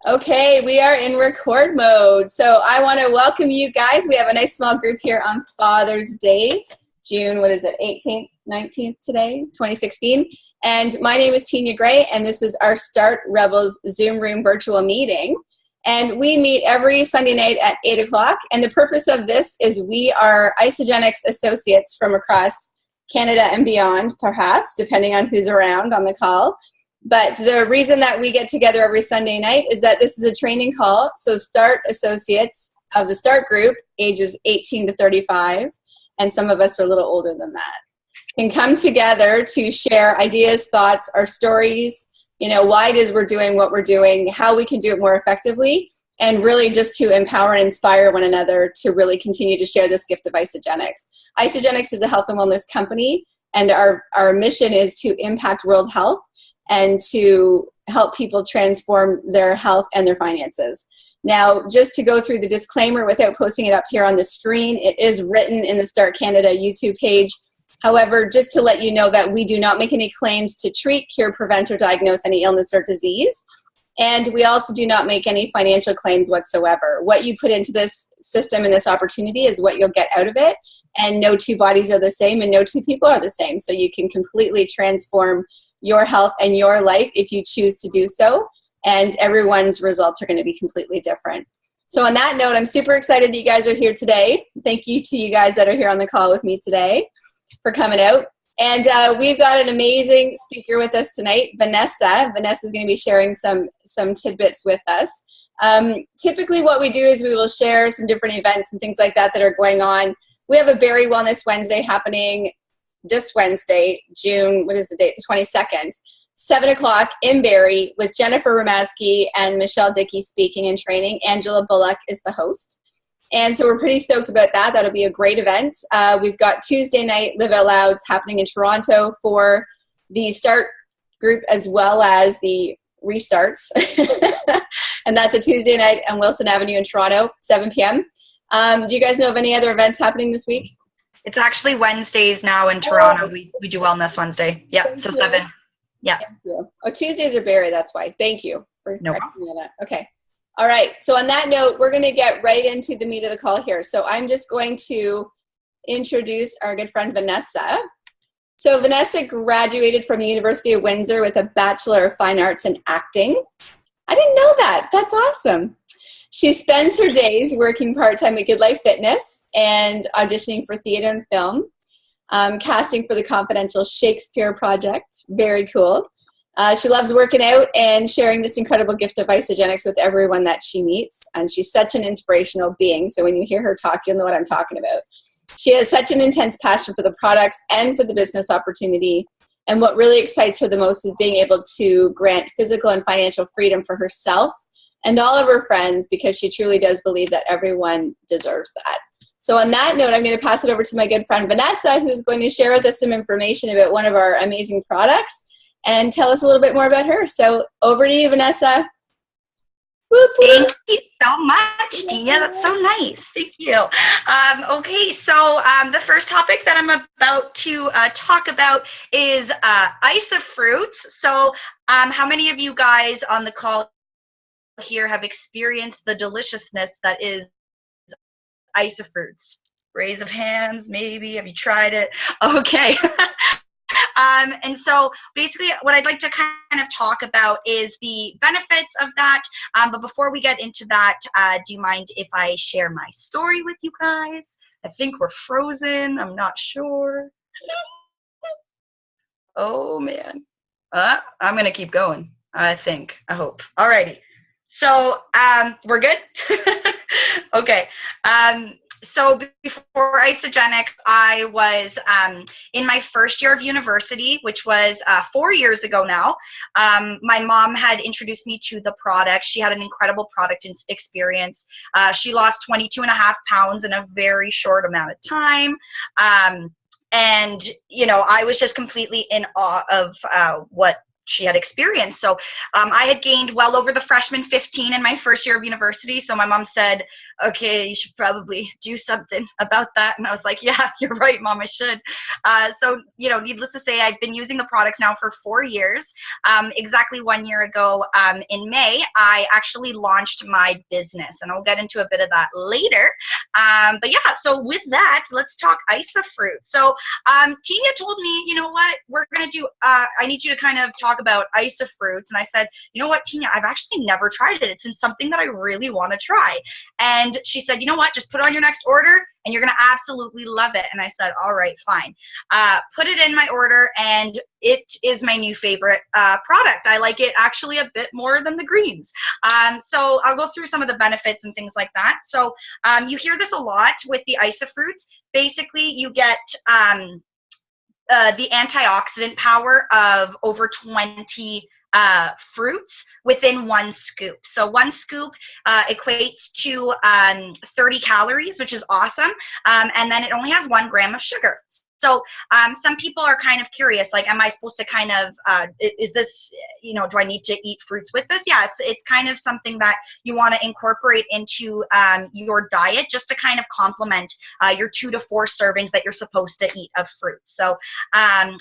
Okay, we are in record mode. So I want to welcome you guys. We have a nice small group here on Father's Day, June, what is it, 18th, 19th today, 2016. And my name is Tinya Gray, and this is our Start Rebels Zoom Room virtual meeting. And we meet every Sunday night at 8 o'clock. And the purpose of this is we are Isagenix associates from across Canada and beyond, perhaps, depending on who's around on the call. But the reason that we get together every Sunday night is that this is a training call. So START associates of the START group, ages 18 to 35, and some of us are a little older than that, can come together to share ideas, thoughts, our stories, why it is we're doing what we're doing, how we can do it more effectively, and really just to empower and inspire one another to really continue to share this gift of Isagenix. Isagenix is a health and wellness company, and our mission is to impact world health and to help people transform their health and their finances. Now, just to go through the disclaimer without posting it up here on the screen, it is written in the Start Canada YouTube page. However, just to let you know that we do not make any claims to treat, cure, prevent, or diagnose any illness or disease. And we also do not make any financial claims whatsoever. What you put into this system and this opportunity is what you'll get out of it. And no two bodies are the same and no two people are the same. So you can completely transform your health and your life if you choose to do so, and everyone's results are going to be completely different. So on that note, I'm super excited that you guys are here today. Thank you to you guys that are here on the call with me today for coming out. And we've got an amazing speaker with us tonight, Vanessa. Vanessa is going to be sharing some tidbits with us. Typically what we do is we will share some different events and things like that that are going on. We have a Berry Wellness Wednesday happening this Wednesday, June, what is the date? The 22nd, 7 o'clock in Barrie with Jennifer Romaski and Michelle Dickey speaking and training. Angela Bullock is the host. And so we're pretty stoked about that. That'll be a great event. We've got Tuesday night Live Out Louds happening in Toronto for the START group as well as the restarts. And that's a Tuesday night on Wilson Avenue in Toronto, 7 p.m. Do you guys know of any other events happening this week? It's actually Wednesdays now in Toronto. We do Wellness Wednesday. Yep, so 7. Yeah. Thank you. Oh, Tuesdays are Barrie, that's why. Thank you for no correcting me on that. Okay. All right. So on that note, we're going to get right into the meat of the call here. So I'm just going to introduce our good friend Vanessa. So Vanessa graduated from the University of Windsor with a Bachelor of Fine Arts in Acting. I didn't know that. That's awesome. She spends her days working part-time at Good Life Fitness and auditioning for theater and film, casting for the confidential Shakespeare project. Very cool. She loves working out and sharing this incredible gift of Isagenix with everyone that she meets. And she's such an inspirational being. So when you hear her talk, you'll know what I'm talking about. She has such an intense passion for the products and for the business opportunity. And what really excites her the most is being able to grant physical and financial freedom for herself and all of her friends, because she truly does believe that everyone deserves that. So on that note, I'm going to pass it over to my good friend Vanessa, who's going to share with us some information about one of our amazing products and tell us a little bit more about her. So over to you, Vanessa. Whoop, whoop. Thank you so much, Tinya. That's so nice. Thank you. Okay, so the first topic that I'm about to talk about is Isa fruits. So how many of you guys on the call here have experienced the deliciousness that is Isa fruits? Raise of hands, maybe. Have you tried it? Okay. And so basically what I'd like to kind of talk about is the benefits of that. But before we get into that, do you mind if I share my story with you guys? I think we're frozen. I'm not sure. Oh, man. I'm going to keep going, I think. I hope. Alrighty. So we're good? Okay. So before Isagenix, I was in my first year of university, which was 4 years ago now. My mom had introduced me to the product. She had an incredible product experience. She lost 22.5 pounds in a very short amount of time. And, I was just completely in awe of what she had experienced. So I had gained well over the freshman 15 in my first year of university. So my mom said, okay, you should probably do something about that. And I was like, yeah, you're right, Mom, I should. So, you know, needless to say, I've been using the products now for 4 years. Exactly 1 year ago, in May, I actually launched my business, and I'll get into a bit of that later. But yeah, so with that, let's talk Isofruit. So Tinya told me, you know what, we're going to do, I need you to kind of talk about Isofruits. And I said, you know what, Tinya, I've actually never tried it. It's been something that I really want to try. And she said, you know what, just put it on your next order and you're going to absolutely love it. And I said, all right, fine. Put it in my order, and it is my new favorite product. I like it actually a bit more than the greens. So I'll go through some of the benefits and things like that. So you hear this a lot with the Isofruits. Basically, you get the antioxidant power of over 20 fruits within 1 scoop. So 1 scoop equates to 30 calories, which is awesome. And then it only has 1 gram of sugar. So some people are kind of curious, like, am I supposed to kind of, is this, you know, do I need to eat fruits with this? Yeah, it's kind of something that you want to incorporate into your diet, just to kind of complement your 2 to 4 servings that you're supposed to eat of fruits. So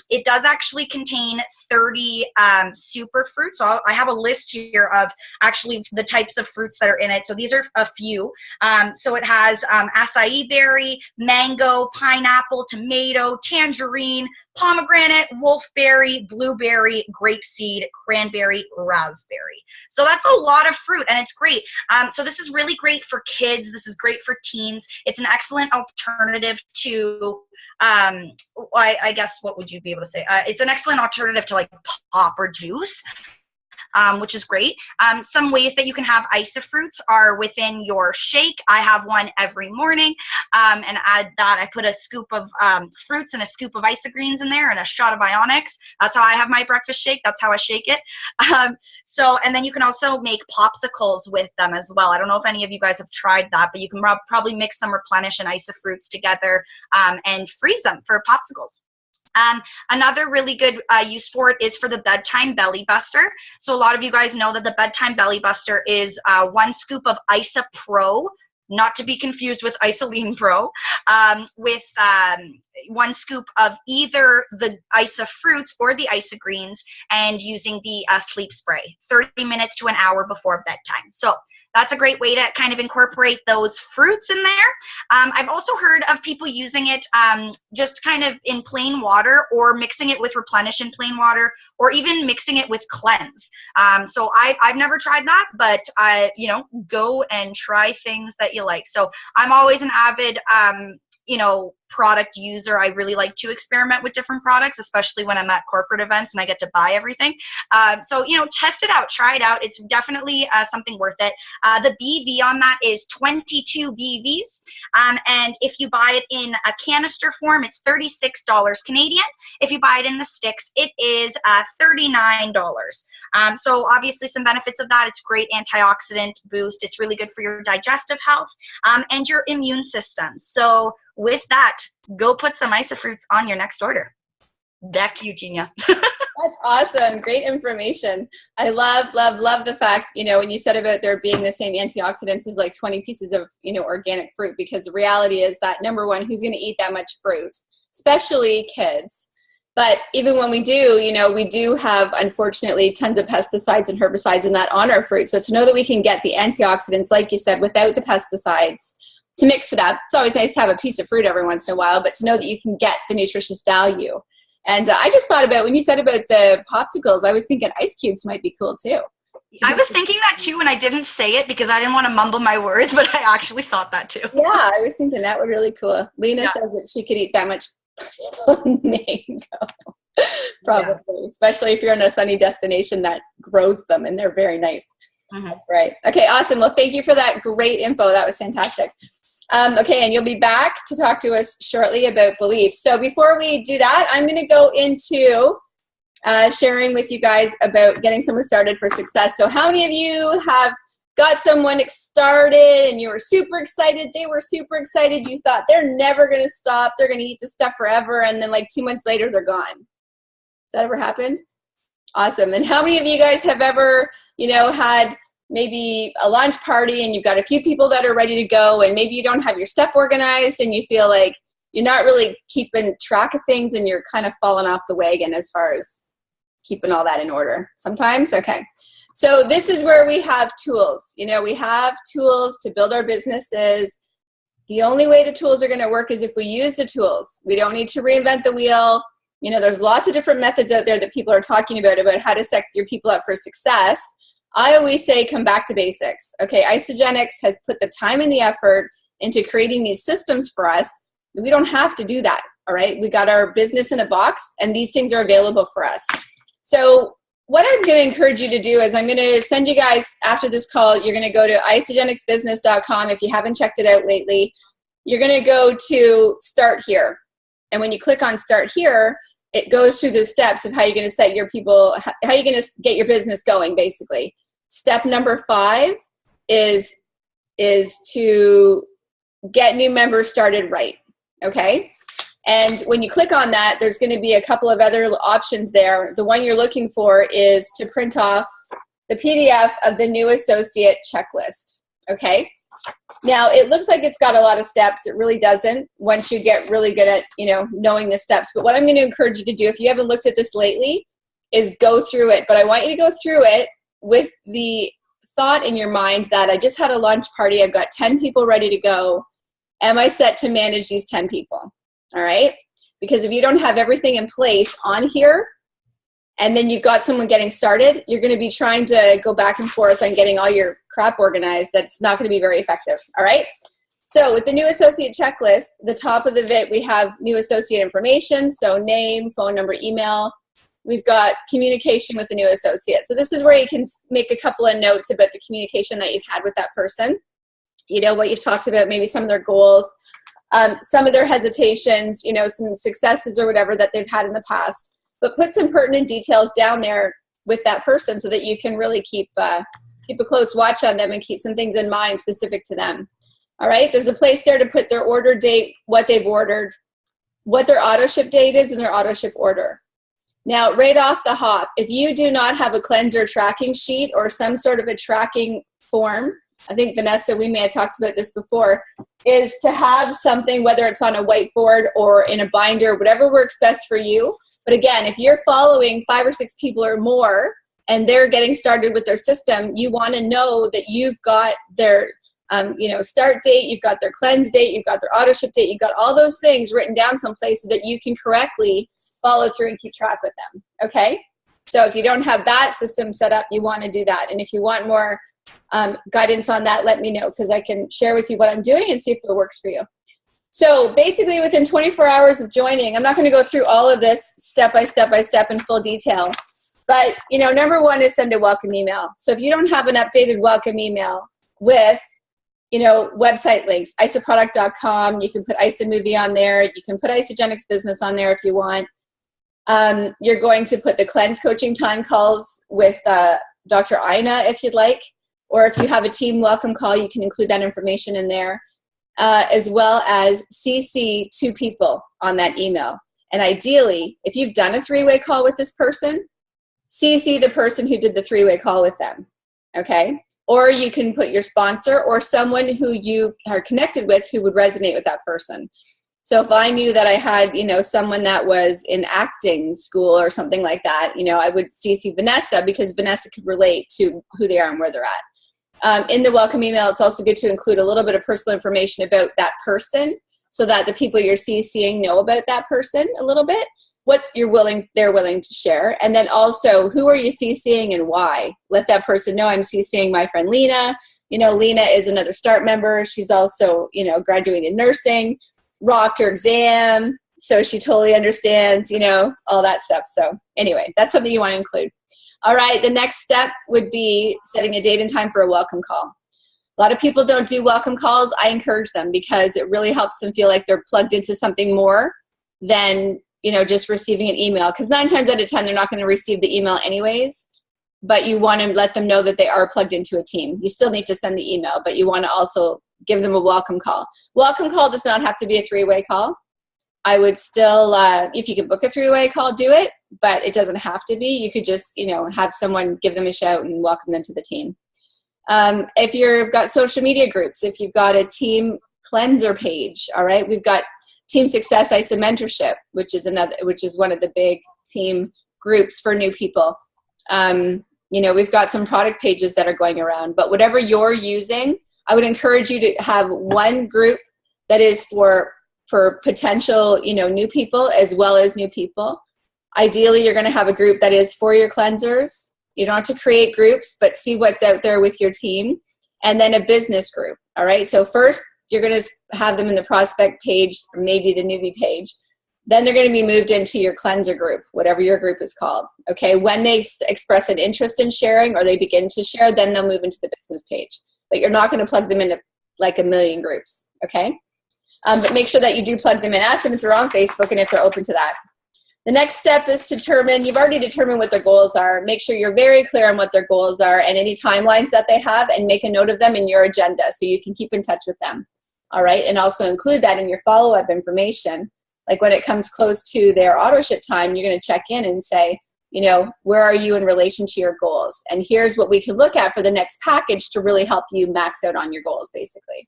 it does actually contain 30 super fruits. So I have a list here of actually the types of fruits that are in it. So these are a few. So it has acai berry, mango, pineapple, tomato, tangerine, pomegranate, wolfberry, blueberry, grapeseed, cranberry, raspberry. So that's a lot of fruit, and it's great. So this is really great for kids. This is great for teens. It's an excellent alternative to, I guess, what would you be able to say? It's an excellent alternative to like pop or juice. Which is great. Some ways that you can have Isofruits are within your shake. I have one every morning, and add that. I put a scoop of fruits and a scoop of Isogreens in there and a shot of Ionics. That's how I have my breakfast shake. That's how I shake it. And then you can also make popsicles with them as well. I don't know if any of you guys have tried that, but you can probably mix some Replenish and Isofruits together and freeze them for popsicles. Another really good use for it is for the bedtime belly buster. So a lot of you guys know that the bedtime belly buster is 1 scoop of Isa Pro, not to be confused with Isoline Pro, with 1 scoop of either the Isofruits or the Isogreens, and using the sleep spray 30 minutes to an hour before bedtime. So that's a great way to kind of incorporate those fruits in there. I've also heard of people using it just kind of in plain water, or mixing it with Replenish in plain water, or even mixing it with Cleanse. So I've never tried that, but you know, go and try things that you like. So I'm always an avid you know, product user. I really like to experiment with different products, especially when I'm at corporate events and I get to buy everything. So, you know, test it out, try it out. It's definitely something worth it. The BV on that is 22 BVs. And if you buy it in a canister form, it's $36 Canadian. If you buy it in the sticks, it is $39. So obviously some benefits of that. It's great antioxidant boost. It's really good for your digestive health and your immune system. So with that, go put some Isofruits on your next order. Back to you, Tinya. That's awesome. Great information. I love the fact, you know, when you said about there being the same antioxidants as like 20 pieces of, you know, organic fruit, because the reality is that, number one, who's going to eat that much fruit, especially kids? But even when we do, you know, we do have, unfortunately, tons of pesticides and herbicides in that on our fruit. So to know that we can get the antioxidants, like you said, without the pesticides, to mix it up. It's always nice to have a piece of fruit every once in a while, but to know that you can get the nutritious value. And I just thought about, when you said about the popsicles, I was thinking ice cubes might be cool too. I was thinking that too, and I didn't say it because I didn't want to mumble my words, but I actually thought that too. Yeah, I was thinking that would be really cool. Lena says that she could eat that much mango. Probably, especially if you're in a sunny destination that grows them, and they're very nice. That's right. Okay, awesome. Well, thank you for that great info. That was fantastic. Okay, and you'll be back to talk to us shortly about beliefs. So before we do that, I'm going to go into sharing with you guys about getting someone started for success. So how many of you have got someone started and you were super excited, they were super excited, you thought they're never going to stop, they're going to eat this stuff forever, and then like 2 months later they're gone? Has that ever happened? Awesome. And how many of you guys have ever, had maybe a launch party and you've got a few people that are ready to go, and maybe you don't have your stuff organized and you feel like you're not really keeping track of things and you're kind of falling off the wagon as far as keeping all that in order sometimes? Okay. So this is where we have tools. We have tools to build our businesses. The only way the tools are going to work is if we use the tools. We don't need to reinvent the wheel. There's lots of different methods out there that people are talking about how to set your people up for success. I always say come back to basics. Okay, Isagenix has put the time and the effort into creating these systems for us. We don't have to do that, all right? We got our business in a box, and these things are available for us. So what I'm going to encourage you to do is I'm going to send you guys, after this call, you're going to go to isagenixbusiness.com. If you haven't checked it out lately, you're going to go to Start Here. And when you click on Start Here, it goes through the steps of how you're going to set your people, how you're going to get your business going, basically. Step number 5 is to get new members started right, okay? And when you click on that, there's going to be a couple of other options there. The one you're looking for is to print off the PDF of the new associate checklist, okay? Now, it looks like it's got a lot of steps. It really doesn't once you get really good at, knowing the steps. But what I'm going to encourage you to do, if you haven't looked at this lately, is go through it. But I want you to go through it with the thought in your mind that I just had a launch party. I've got 10 people ready to go. Am I set to manage these 10 people? All right? Because if you don't have everything in place on here, and then you've got someone getting started, you're going to be trying to go back and forth on getting all your crap organized. That's not going to be very effective, all right? So with the new associate checklist, the top of the bit, we have new associate information, so name, phone number, email. We've got communication with the new associate. So this is where you can make a couple of notes about the communication that you've had with that person. What you've talked about, maybe some of their goals, some of their hesitations, some successes or whatever that they've had in the past. But put some pertinent details down there with that person so that you can really keep a close watch on them and keep some things in mind specific to them. All right, there's a place there to put their order date, what they've ordered, what their auto ship date is, and their auto ship order. Now, right off the hop, if you do not have a cleanser tracking sheet or some sort of a tracking form, I think, Vanessa, we may have talked about this before, is to have something, whether it's on a whiteboard or in a binder, whatever works best for you. But again, if you're following 5 or 6 people or more and they're getting started with their system, you want to know that you've got their start date, you've got their cleanse date, you've got their auto ship date, you've got all those things written down someplace so that you can correctly follow through and keep track with them, okay? So if you don't have that system set up, you want to do that. And if you want more guidance on that, let me know, because I can share with you what I'm doing and see if it works for you. So basically within 24 hours of joining, I'm not going to go through all of this step by step in full detail, but number 1 is send a welcome email. So if you don't have an updated welcome email with website links, isaproduct.com, you can put Isamovie on there, you can put Isagenix Business on there if you want. You're going to put the cleanse coaching time calls with Dr. Ina if you'd like, or if you have a team welcome call, you can include that information in there. As well as CC 2 people on that email. And ideally, if you've done a 3-way call with this person, CC the person who did the 3-way call with them, okay? Or you can put your sponsor or someone who you are connected with who would resonate with that person. So if I knew that I had, someone that was in acting school or something like that, I would CC Vanessa because Vanessa could relate to who they are and where they're at. In the welcome email, it's also good to include a little bit of personal information about that person so that the people you're CCing know about that person a little bit, what they're willing to share. And then also, who are you CCing and why? Let that person know I'm CCing my friend Lena. Lena is another START member. She's also, graduated nursing, rocked her exam. So she totally understands, all that stuff. So anyway, that's something you want to include. All right, the next step would be setting a date and time for a welcome call. A lot of people don't do welcome calls. I encourage them because it really helps them feel like they're plugged into something more than, just receiving an email. Because 9 times out of 10, they're not going to receive the email anyways. But you want to let them know that they are plugged into a team. You still need to send the email, but you want to also give them a welcome call. Welcome call does not have to be a 3-way call. I would still, if you can book a 3-way call, do it. but it doesn't have to be. You could just, you know, have someone give them a shout and welcome them to the team. If you've got social media groups, if you've got a team cleanser page, all right, we've got Team Success ISA Mentorship, which is one of the big team groups for new people. You know, we've got some product pages that are going around, but whatever you're using, I would encourage you to have one group that is for potential, you know, new people as well as new people. Ideally, you're going to have a group that is for your cleansers. You don't have to create groups, but see what's out there with your team. And then a business group, all right? So first, you're going to have them in the prospect page, or maybe the newbie page. Then they're going to be moved into your cleanser group, whatever your group is called, okay? When they express an interest in sharing or they begin to share, then they'll move into the business page. But you're not going to plug them into like a million groups, okay? But make sure that you do plug them in. Ask them if they're on Facebook and if they're open to that. The next step is to determine, you've already determined what their goals are. Make sure you're very clear on what their goals are and any timelines that they have, and make a note of them in your agenda so you can keep in touch with them. All right, and also include that in your follow-up information. Like when it comes close to their auto ship time, you're going to check in and say, you know, where are you in relation to your goals? And here's what we can look at for the next package to really help you max out on your goals, basically.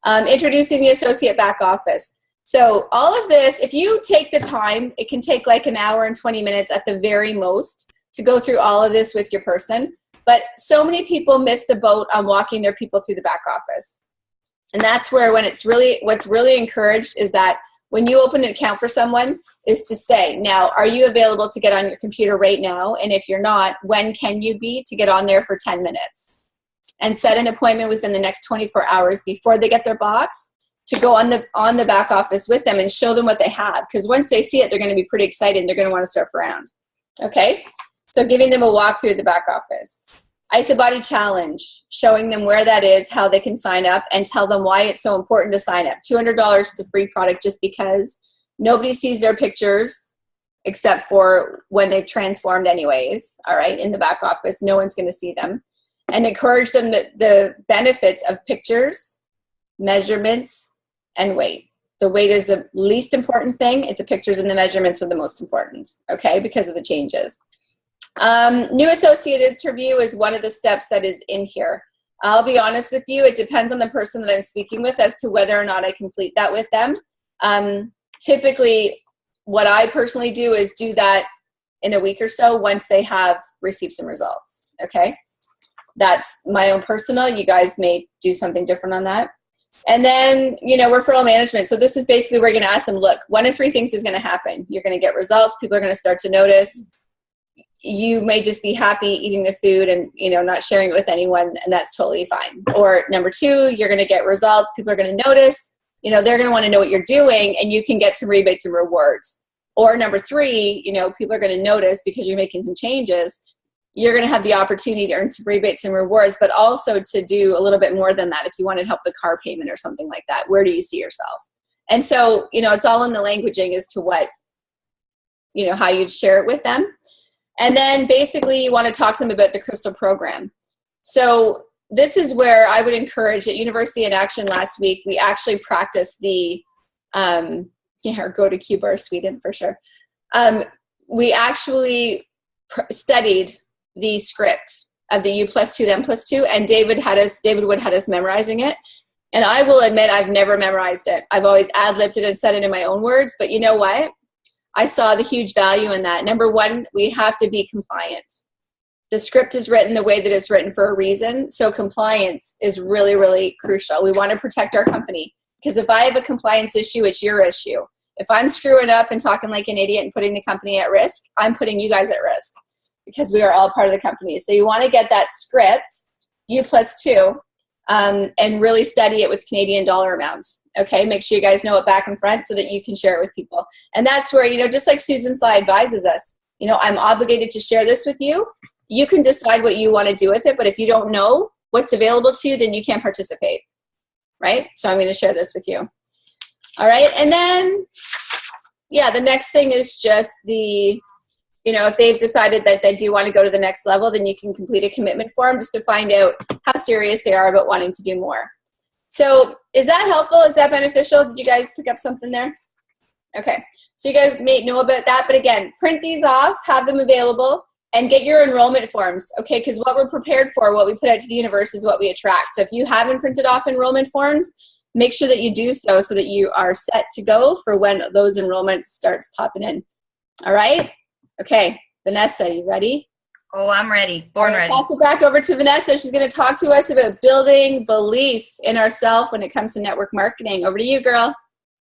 Introducing the associate back office. So all of this, if you take the time, it can take like an hour and 20 minutes at the very most to go through all of this with your person. But so many people miss the boat on walking their people through the back office. And that's where what's really encouraged is that when you open an account for someone is to say, now, are you available to get on your computer right now? And if you're not, when can you be to get on there for 10 minutes? And set an appointment within the next 24 hours before they get their box to go on the back office with them and show them what they have. Because once they see it, they're going to be pretty excited and they're going to want to surf around. Okay? So giving them a walk through the back office. ISA Body Challenge, showing them where that is, how they can sign up, and tell them why it's so important to sign up. $200 with a free product just because nobody sees their pictures except for when they've transformed anyways, all right, in the back office. No one's going to see them. And encourage them that the benefits of pictures, measurements, and weight. The weight is the least important thing. The pictures and the measurements are the most important, okay, because of the changes. New associate interview is one of the steps that is in here. I'll be honest with you, it depends on the person that I'm speaking with as to whether or not I complete that with them. Typically, what I personally do is do that in a week or so once they have received some results, okay? That's my own personal. You guys may do something different on that. And then, you know, referral management. So this is basically where you're going to ask them, look, one of three things is going to happen. You're going to get results. People are going to start to notice. You may just be happy eating the food and, you know, not sharing it with anyone, and that's totally fine. Or number two, you're going to get results. People are going to notice. You know, they're going to want to know what you're doing, and you can get some rebates and rewards. Or number three, you know, people are going to notice because you're making some changes. You're going to have the opportunity to earn some rebates and rewards, but also to do a little bit more than that if you want to help the car payment or something like that. Where do you see yourself? And so, you know, it's all in the languaging as to what, you know, how you'd share it with them. And then basically you want to talk to them about the Crystal program. So this is where I would encourage at University in Action last week, we actually practiced the, or go to Cuba or Sweden for sure. We actually studied the script of the U+2, then +2, and David Wood had us memorizing it. And I will admit I've never memorized it. I've always ad-libbed it and said it in my own words, but you know what? I saw the huge value in that. Number one, we have to be compliant. The script is written the way that it's written for a reason, so compliance is really, really crucial. We want to protect our company, because if I have a compliance issue, it's your issue. If I'm screwing up and talking like an idiot and putting the company at risk, I'm putting you guys at risk, because we are all part of the company. So you want to get that script, U+2, and really study it with Canadian dollar amounts. Okay, make sure you guys know it back and front so that you can share it with people. And that's where, you know, just like Susan Sly advises us, you know, I'm obligated to share this with you. You can decide what you want to do with it, but if you don't know what's available to you, then you can't participate, right? So I'm going to share this with you. All right, and then, yeah, the next thing is just the, you know, if they've decided that they do want to go to the next level, then you can complete a commitment form just to find out how serious they are about wanting to do more. So is that helpful? Is that beneficial? Did you guys pick up something there? Okay, so you guys may know about that, but again, print these off, have them available, and get your enrollment forms, okay? Because what we're prepared for, what we put out to the universe is what we attract. So if you haven't printed off enrollment forms, make sure that you do so that you are set to go for when those enrollments starts popping in. All right? Okay, Vanessa, you ready? Oh, I'm ready. Born ready. Pass it back over to Vanessa. She's going to talk to us about building belief in ourselves when it comes to network marketing. Over to you, girl.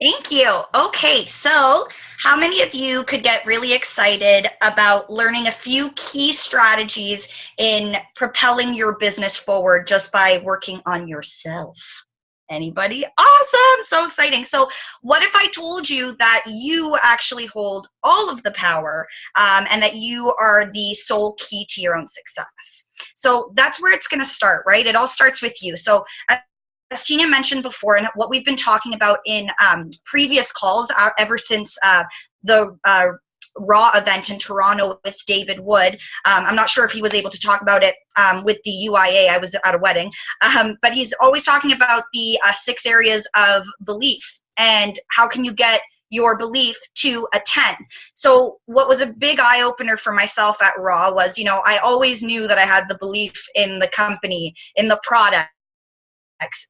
Thank you. Okay, so how many of you could get really excited about learning a few key strategies in propelling your business forward just by working on yourself? Anybody? Awesome. So exciting. So what if I told you that you actually hold all of the power and that you are the sole key to your own success? So that's where it's going to start, right? It all starts with you. So as Tinya mentioned before, and what we've been talking about in previous calls ever since the Raw event in Toronto with David Wood. I'm not sure if he was able to talk about it with the UIA. I was at a wedding. But he's always talking about the 6 areas of belief and how can you get your belief to a 10. So what was a big eye-opener for myself at Raw was, I always knew that I had the belief in the company, in the product,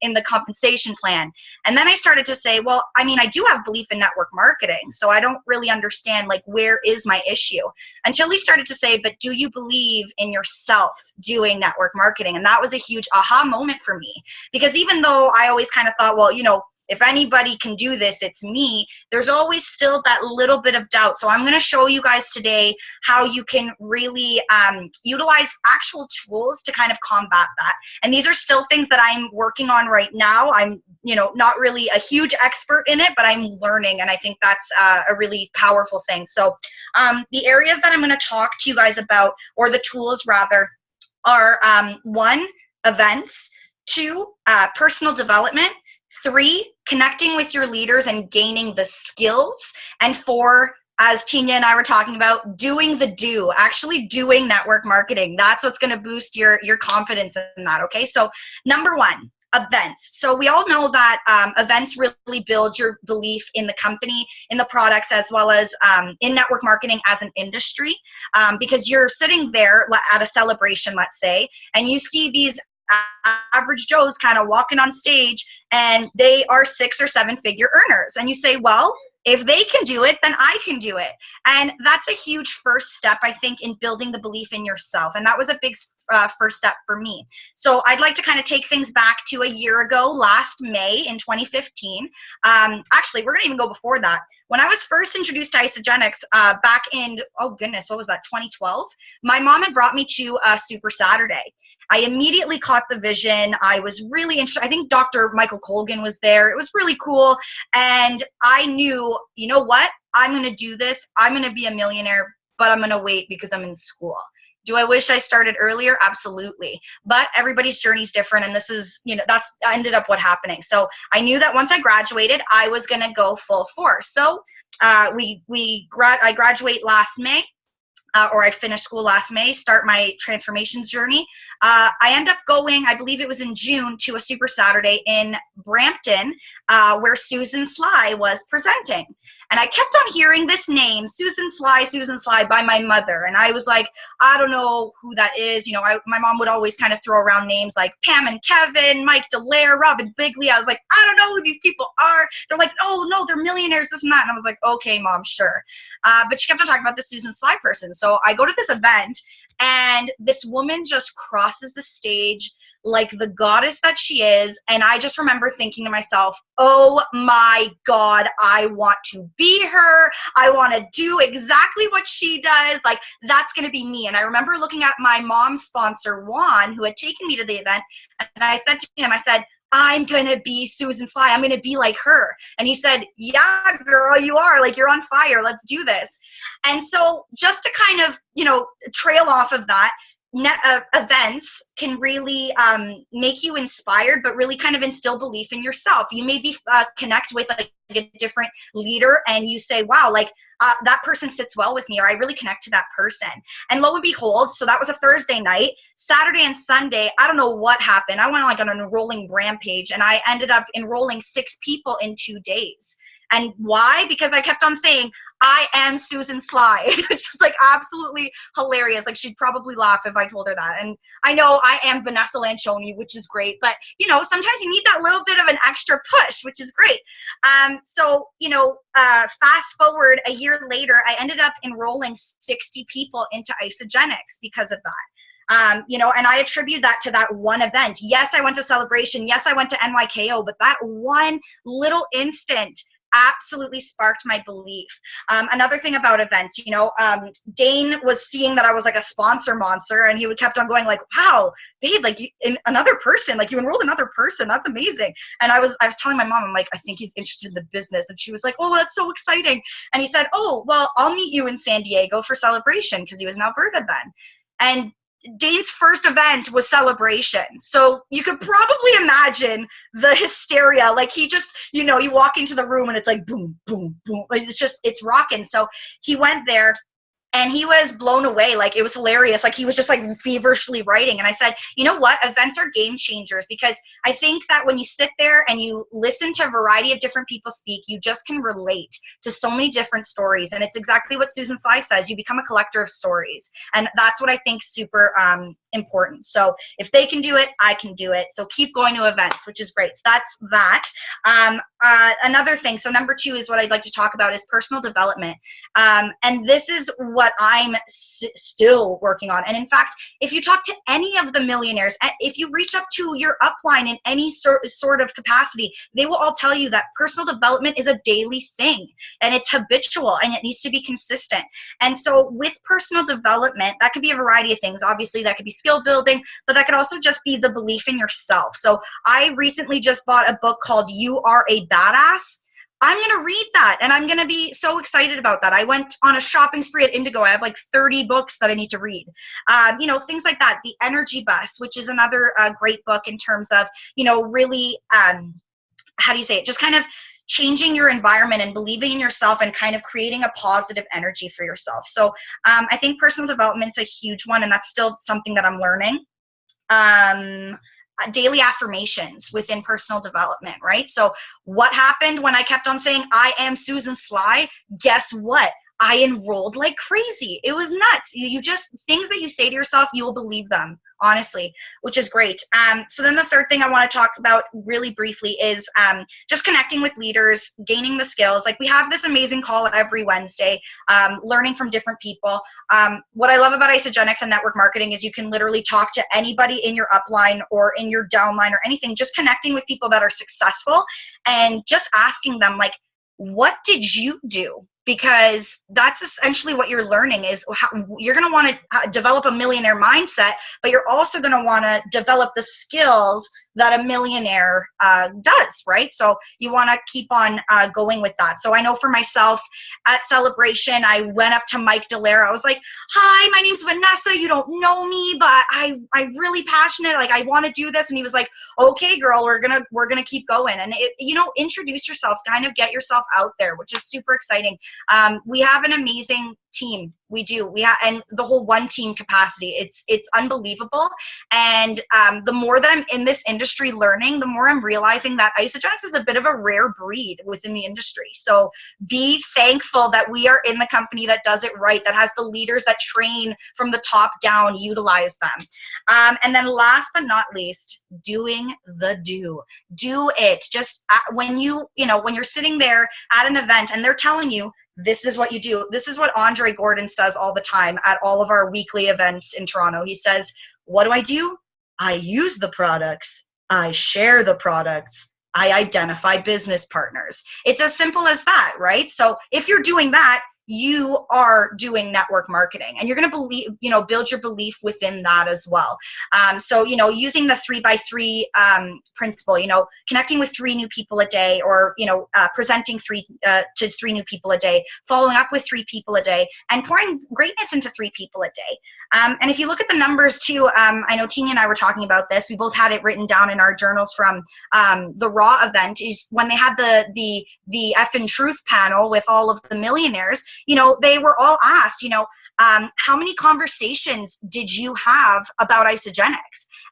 in the compensation plan. And then I started to say, well, I do have belief in network marketing, so I don't really understand, where is my issue? Until he started to say, but do you believe in yourself doing network marketing? And that was a huge aha moment for me, because even though I always kind of thought, well, if anybody can do this, it's me, there's always still that little bit of doubt. So I'm going to show you guys today how you can really utilize actual tools to kind of combat that. And these are still things that I'm working on right now. I'm, not really a huge expert in it, but I'm learning. And I think that's a really powerful thing. So the areas that I'm going to talk to you guys about, or the tools rather, are 1, events, 2, personal development, 3, connecting with your leaders and gaining the skills, and 4, as Tinya and I were talking about, doing the do, actually doing network marketing. That's what's going to boost your confidence in that, okay? So number 1, events. So we all know that events really build your belief in the company, in the products, as well as in network marketing as an industry, because you're sitting there at a celebration, let's say, and you see these average Joes kind of walking on stage and they are 6 or 7 figure earners. And you say, well, if they can do it, then I can do it. And that's a huge first step, I think, in building the belief in yourself. And that was a big first step for me. So I'd like to kind of take things back to a year ago, last May in 2015. Actually, we're going to even go before that. When I was first introduced to Isagenix back in, oh goodness, what was that, 2012? My mom had brought me to a Super Saturday. I immediately caught the vision. I was really interested. I think Dr. Michael Colgan was there. It was really cool. And I knew, you know what? I'm going to do this. I'm going to be a millionaire, but I'm going to wait because I'm in school. Do I wish I started earlier? Absolutely. But everybody's journey is different. And this is, that's ended up what happening. So I knew that once I graduated, I was going to go full force. So I graduate last May. Or I finished school last May, start my transformations journey. I end up going, I believe it was in June, to a Super Saturday in Brampton where Susan Sly was presenting. And I kept on hearing this name, Susan Sly, by my mother. And I was like, I don't know who that is. My mom would always kind of throw around names like Pam and Kevin, Mike Dallaire, Robin Bigley. I was like, I don't know who these people are. They're like, oh, no, they're millionaires, this and that. And I was like, okay, Mom, sure. But she kept on talking about this Susan Sly person. So I go to this event, and this woman just crosses the stage like the goddess that she is. And I just remember thinking to myself, oh my God, I want to be her. I want to do exactly what she does. Like, that's going to be me. And I remember looking at my mom's sponsor, Juan, who had taken me to the event. And I said to him, I said, I'm going to be Susan Sly. I'm going to be like her. And he said, yeah, girl, you are. Like, you're on fire. Let's do this. And so just to kind of, trail off of that, events can really make you inspired, but really kind of instill belief in yourself. You maybe connect with a different leader and you say, wow, that person sits well with me, or I really connect to that person. And lo and behold, so that was a Thursday night. Saturday and Sunday, I don't know what happened. I went on an enrolling rampage, and I ended up enrolling 6 people in 2 days. And why? Because I kept on saying, I am Susan Sly. It's just like absolutely hilarious. Like she'd probably laugh if I told her that. And I know I am Vanessa Lancione, which is great, but you know, sometimes you need that little bit of an extra push, which is great. So, you know, fast forward a year later, I ended up enrolling 60 people into Isagenix because of that. You know, and I attribute that to that one event. Yes, I went to Celebration. Yes, I went to NYKO, but that one little instant absolutely sparked my belief. Another thing about events, you know, Dane was seeing that I was like a sponsor monster, and he would kept on going like, wow, babe, like another person, like you enrolled another person. That's amazing. And I was telling my mom, I'm like, I think he's interested in the business. And she was like, oh, that's so exciting. And he said, oh, well, I'll meet you in San Diego for Celebration, because he was in Alberta then. And Dane's first event was Celebration. So you could probably imagine the hysteria. Like he just, you know, you walk into the room and it's like boom, boom, boom. Like it's rocking. So he went there and he was blown away. Like it was hilarious. Like he was just like feverishly writing. And I said, you know what? Events are game changers, because I think that when you sit there and you listen to a variety of different people speak, you just can relate to so many different stories. And it's exactly what Susan Sly says. You become a collector of stories. And that's what I think super important. So if they can do it, I can do it. So keep going to events, which is great. So that's that. Another thing, so number 2 is what I'd like to talk about is personal development. And this is what I'm still working on. And in fact, if you talk to any of the millionaires, if you reach up to your upline in any sort of capacity, they will all tell you that personal development is a daily thing, and it's habitual, and it needs to be consistent. And so with personal development, that could be a variety of things. Obviously, that could be skill building, but that could also just be the belief in yourself. So I recently just bought a book called You Are a Badass. I'm going to read that, and I'm going to be so excited about that. I went on a shopping spree at Indigo. I have like 30 books that I need to read. You know, things like that. The Energy Bus, which is another great book in terms of, you know, really, how do you say it? Just kind of changing your environment and believing in yourself and kind of creating a positive energy for yourself. So I think personal development's a huge one, and that's still something that I'm learning. Daily affirmations within personal development, right? So what happened when I kept on saying, I am Susan Sly? Guess what? I enrolled like crazy. It was nuts. You just, things that you say to yourself, you'll believe them, honestly, which is great. So then the third thing I want to talk about really briefly is just connecting with leaders, gaining the skills. Like we have this amazing call every Wednesday, learning from different people. What I love about Isagenix and network marketing is you can literally talk to anybody in your upline or in your downline or anything, just connecting with people that are successful and just asking them, like, what did you do? Because that's essentially what you're learning is how you're going to want to develop a millionaire mindset, but you're also going to want to develop the skills that a millionaire does, right? So you want to keep on going with that. So I know for myself at Celebration, I went up to Mike Delera. I was like, hi, my name's Vanessa. You don't know me, but I'm really passionate. Like I want to do this. And he was like, okay, girl, we're going to keep going. And you know, introduce yourself, kind of get yourself out there, which is super exciting. We have an amazing team. We do. We have, and the whole one team capacity, it's unbelievable. And the more that I'm in this industry learning, the more I'm realizing that Isagenix is a bit of a rare breed within the industry. So be thankful that we are in the company that does it right, that has the leaders that train from the top down, utilize them. And then last but not least, doing the do it. Just when when you're sitting there at an event and they're telling you, this is what you do. This is what Andre Gordon says all the time at all of our weekly events in Toronto. He says, what do? I use the products. I share the products. I identify business partners. It's as simple as that, right? So if you're doing that, you are doing network marketing, and you're going to build your belief within that as well. So, using the 3x3 principle, connecting with 3 new people a day, or, presenting 3 to 3 new people a day, following up with 3 people a day, and pouring greatness into 3 people a day. And if you look at the numbers too, I know Tinya and I were talking about this. We both had it written down in our journals from the Raw event, is when they had the Effin' Truth panel with all of the millionaires. They were all asked, how many conversations did you have about Isagenix?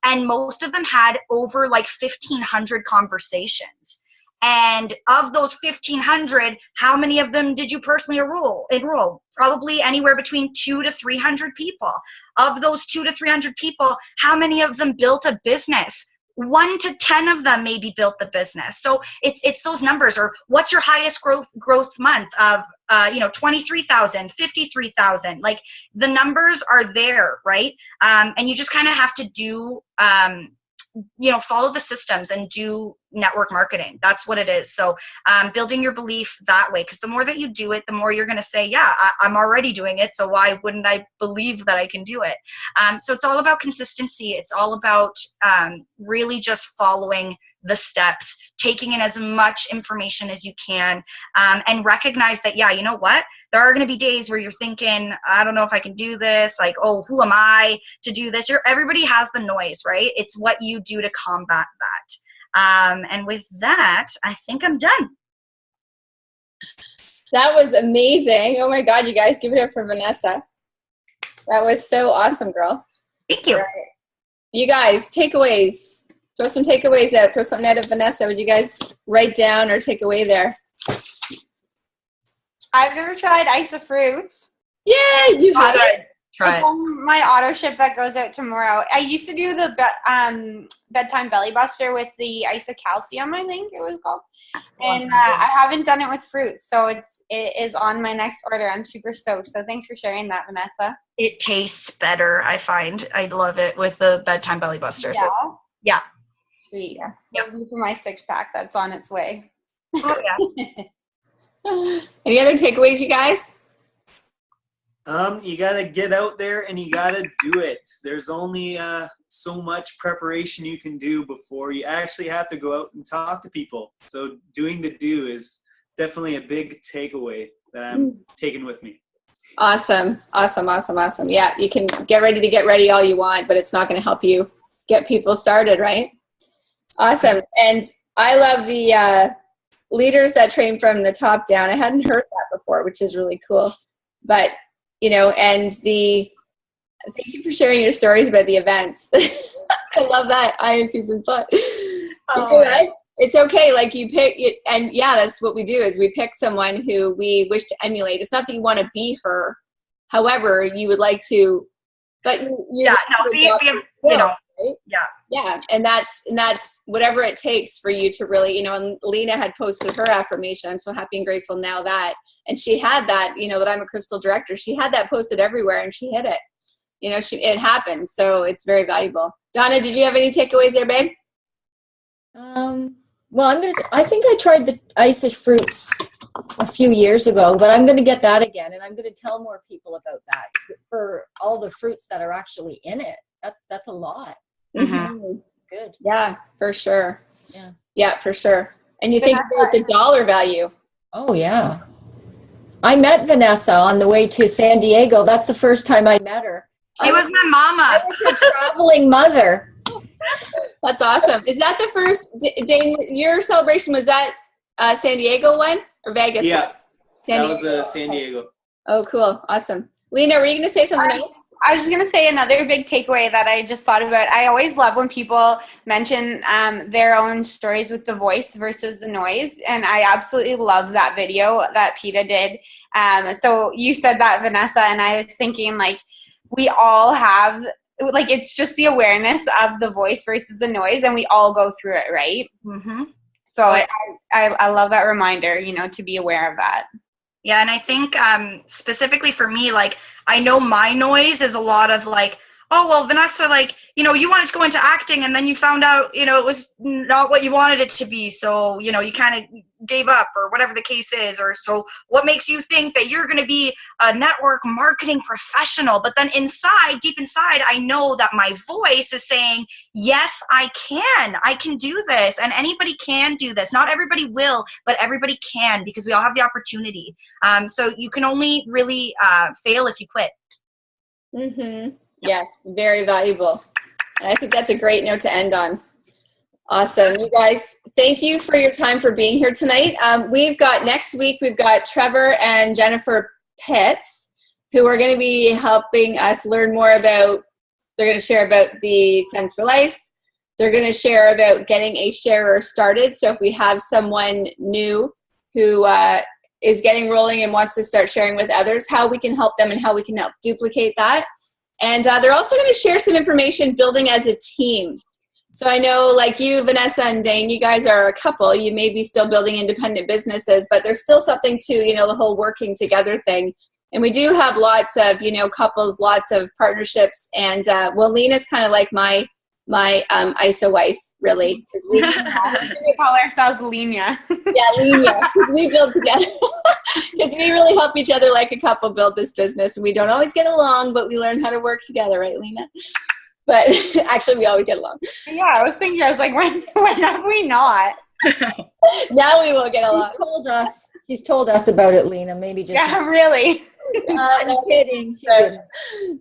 And most of them had over like 1,500 conversations. And of those 1,500, how many of them did you personally enroll? Probably anywhere between 200 to 300 people. Of those 200 to 300 people, how many of them built a business? 1 to 10 of them maybe built the business. So it's those numbers. Or what's your highest growth month of 23,000, 53,000? Like, the numbers are there, right? And you just kind of have to do follow the systems and do network marketing. That's what it is. So building your belief that way, because the more that you do it, the more you're going to say, yeah, I'm already doing it, so why wouldn't I believe that I can do it? So it's all about consistency. It's all about really just following the steps, taking in as much information as you can, and recognize that, yeah, you know what? There are going to be days where you're thinking, I don't know if I can do this. Like, oh, who am I to do this? Everybody has the noise, right? It's what you do to combat that. And with that, I think I'm done. That was amazing. Oh my God, you guys, give it up for Vanessa. That was so awesome, girl. Thank you. Right. You guys, takeaways. Throw some takeaways out. Throw something out of Vanessa. Would you guys write down or take away there? I've never tried Isa Fruits. Yeah, you have it. Try it. On my auto ship that goes out tomorrow. I used to do the bedtime belly buster with the Isa Calcium, I think it was called. And I haven't done it with fruits, so it is on my next order. I'm super stoked. So thanks for sharing that, Vanessa. It tastes better, I find. I love it with the bedtime belly buster. Yeah. So yeah. Sweet. Yeah. Thank you for my 6-pack that's on its way. Oh yeah. Any other takeaways, you guys? You gotta get out there and you gotta do it. There's only so much preparation you can do before you actually have to go out and talk to people. So doing the do is definitely a big takeaway that I'm taking with me. Awesome. Yeah, you can get ready all you want, but it's not going to help you get people started, right? Awesome. And I love the leaders that train from the top down. I hadn't heard that before, which is really cool. But and thank you for sharing your stories about the events. I love that. Iron Season Slot. Right? It's okay. Like, you pick it, and yeah, that's what we do, is we pick someone who we wish to emulate. It's not that you want to be her. However, you would like to, but right? Yeah. And that's whatever it takes for you to really, and Lena had posted her affirmation. I'm so happy and grateful now that, and she had that, that I'm a crystal director. She had that posted everywhere and she hit it. It happens. So it's very valuable. Donna, did you have any takeaways there, babe? Well, I think I tried the Isa Fruits a few years ago, but I'm going to get that again. And I'm going to tell more people about that for all the fruits that are actually in it. That's a lot. Mm-hmm. Good. Yeah, for sure. Yeah, for sure. And you think about the dollar value. Oh, yeah. I met Vanessa on the way to San Diego. That's the first time I met her. She was my mama. I was her traveling mother. That's awesome. Is that the first, Dane, your celebration, was that San Diego one or Vegas? Yeah, that was San Diego. Oh, cool. Awesome. Lena, were you going to say something else? I was just going to say another big takeaway that I just thought about. I always love when people mention their own stories with the voice versus the noise. And I absolutely love that video that PETA did. So you said that, Vanessa, and I was thinking, like, we all have, like, it's just the awareness of the voice versus the noise, and we all go through it, right? Mm-hmm. So I love that reminder, to be aware of that. Yeah, and I think specifically for me, like, I know my noise is a lot of like, oh, well, Vanessa, like, you wanted to go into acting and then you found out, it was not what you wanted it to be. So, you kind of gave up or whatever the case is. Or so what makes you think that you're going to be a network marketing professional? But then deep inside, I know that my voice is saying, yes, I can do this. And anybody can do this. Not everybody will, but everybody can, because we all have the opportunity. So you can only really fail if you quit. Mm-hmm. Yes, very valuable. And I think that's a great note to end on. Awesome. You guys, thank you for your time, for being here tonight. Next week, we've got Trevor and Jennifer Pitts, who are going to be helping us learn more about, they're going to share about the Cleanse for Life, they're going to share about getting a sharer started. So if we have someone new who is getting rolling and wants to start sharing with others, how we can help them and how we can help duplicate that. And they're also going to share some information building as a team. So I know, like you, Vanessa and Dane, you guys are a couple. You may be still building independent businesses, but there's still something to, you know, the whole working together thing. And we do have lots of, you know, couples, lots of partnerships. And well, Lena's kind of like my ISA wife, really. We call ourselves Lena. Yeah, Lena, because we build together. Because we really help each other like a couple build this business. We don't always get along, but we learn how to work together, right, Lena? But actually, we always get along. Yeah, I was like, when have we not? Now we will get along. She's told us about it, Lena. Maybe just. Yeah, really. I'm kidding.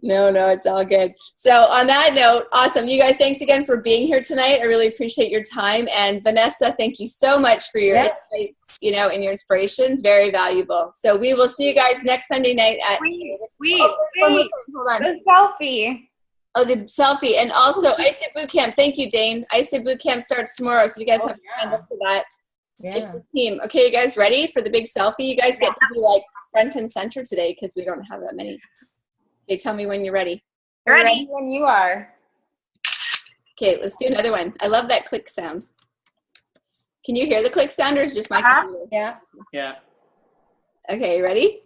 No, it's all good. So on that note, awesome. You guys, thanks again for being here tonight. I really appreciate your time. And Vanessa, thank you so much for your insights, you know, and your inspirations. Very valuable. So we will see you guys next Sunday night at. Wait, hold on. The selfie. Oh, the selfie. And also ISA Bootcamp. Thank you, Dane. ISA Bootcamp starts tomorrow. So you guys have to sign up for that. Yeah. Team. Okay, you guys ready for the big selfie? You guys get to be like front and center today because we don't have that many. Okay, tell me when you're ready. Ready when you are. Okay, let's do another one. I love that click sound. Can you hear the click sound, or is it just my computer? Yeah. Yeah. Okay, you ready?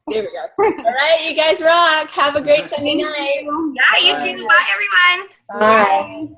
Here we go. All right, you guys rock. Have a great Sunday night. Yeah, you too. Bye, everyone. Bye.